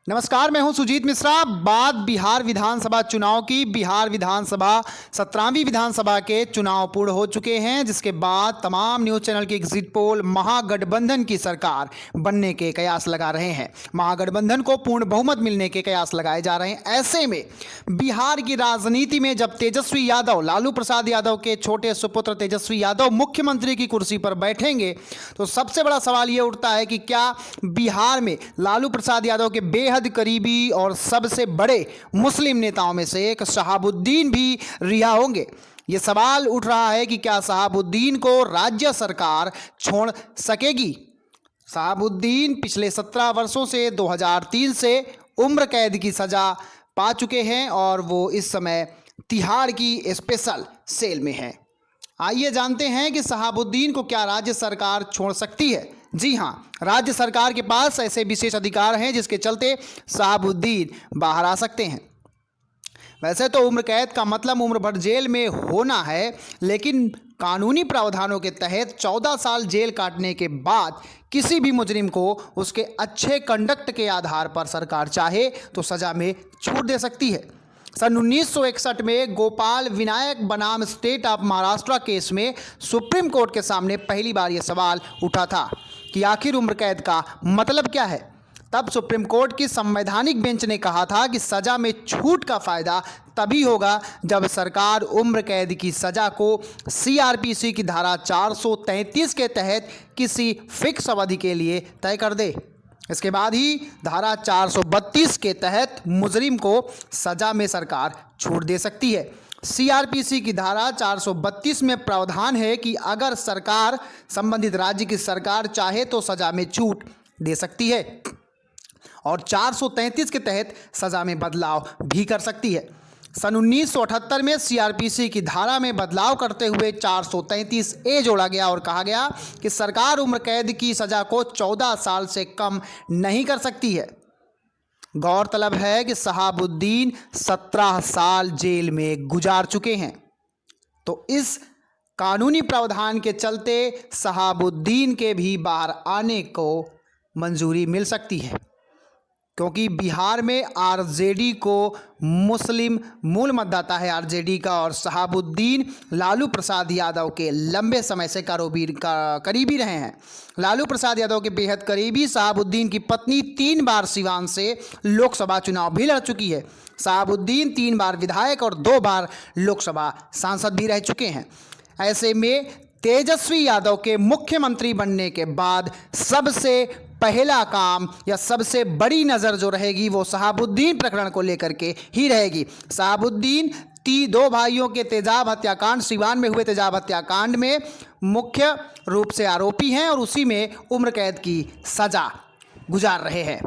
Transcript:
नमस्कार, मैं हूं सुजीत मिश्रा। बात बिहार विधानसभा चुनाव की। बिहार विधानसभा 17वीं विधानसभा के चुनाव पूर्ण हो चुके हैं, जिसके बाद तमाम न्यूज़ चैनल की एग्जिट पोल महागठबंधन की सरकार बनने के कयास लगा रहे हैं। महागठबंधन को पूर्ण बहुमत मिलने के कयास लगाए जा रहे हैं। ऐसे में बिहार की राजनीति में जब तेजस्वी यादव, लालू प्रसाद यादव के छोटे सुपुत्र तेजस्वी यादव मुख्यमंत्री की कुर्सी पर बैठेंगे, तो सबसे बड़ा सवाल ये उठता है कि क्या बिहार में लालू प्रसाद यादव के बेहद करीबी और सबसे बड़े मुस्लिम नेताओं में से एक शहाबुद्दीन भी रिहा होंगे। ये सवाल उठ रहा है कि क्या शहाबुद्दीन को राज्य सरकार छोड़ सकेगी। शहाबुद्दीन पिछले 17 वर्षों से 2003 से उम्र कैद की सजा पा चुके हैं और वो इस समय तिहाड़ की स्पेशल सेल में हैं। आइए जानते हैं कि शहाबुद्दीन को क्या राज्य सरकार छोड़ सकती है। जी हाँ, राज्य सरकार के पास ऐसे विशेष अधिकार हैं जिसके चलते शहाबुद्दीन बाहर आ सकते हैं। वैसे तो उम्र कैद का मतलब उम्र भर जेल में होना है, लेकिन कानूनी प्रावधानों के तहत 14 साल जेल काटने के बाद किसी भी मुजरिम को उसके अच्छे कंडक्ट के आधार पर सरकार चाहे तो सजा में छूट दे सकती है। सन 1961 में गोपाल विनायक बनाम स्टेट ऑफ महाराष्ट्र केस में सुप्रीम कोर्ट के सामने पहली बार यह सवाल उठा था कि आखिर उम्र कैद का मतलब क्या है। तब सुप्रीम कोर्ट की संवैधानिक बेंच ने कहा था कि सज़ा में छूट का फ़ायदा तभी होगा जब सरकार उम्र कैद की सज़ा को सीआरपीसी की धारा 433 के तहत किसी फिक्स अवधि के लिए तय कर दे। इसके बाद ही धारा 432 के तहत मुजरिम को सज़ा में सरकार छूट दे सकती है। सीआरपीसी की धारा 432 में प्रावधान है कि अगर सरकार, संबंधित राज्य की सरकार चाहे तो सज़ा में छूट दे सकती है और 433 के तहत सज़ा में बदलाव भी कर सकती है। सन 1978 में सीआरपीसी की धारा में बदलाव करते हुए 433 ए जोड़ा गया और कहा गया कि सरकार उम्र कैद की सज़ा को 14 साल से कम नहीं कर सकती है। गौरतलब है कि शहाबुद्दीन 17 साल जेल में गुजार चुके हैं, तो इस कानूनी प्रावधान के चलते शहाबुद्दीन के भी बाहर आने को मंजूरी मिल सकती है, क्योंकि बिहार में आरजेडी को मुस्लिम मूल मतदाता है आरजेडी का, और शहाबुद्दीन लालू प्रसाद यादव के लंबे समय से करीबी रहे हैं। लालू प्रसाद यादव के बेहद करीबी शहाबुद्दीन की पत्नी 3 बार सिवान से लोकसभा चुनाव भी लड़ चुकी है। शहाबुद्दीन 3 बार विधायक और 2 बार लोकसभा सांसद भी रह चुके हैं। ऐसे में तेजस्वी यादव के मुख्यमंत्री बनने के बाद सबसे पहला काम या सबसे बड़ी नज़र जो रहेगी वो शहाबुद्दीन प्रकरण को लेकर के ही रहेगी। शहाबुद्दीन 2 भाइयों के तेजाब हत्याकांड, सिवान में हुए तेजाब हत्याकांड में मुख्य रूप से आरोपी हैं और उसी में उम्र कैद की सज़ा गुजार रहे हैं।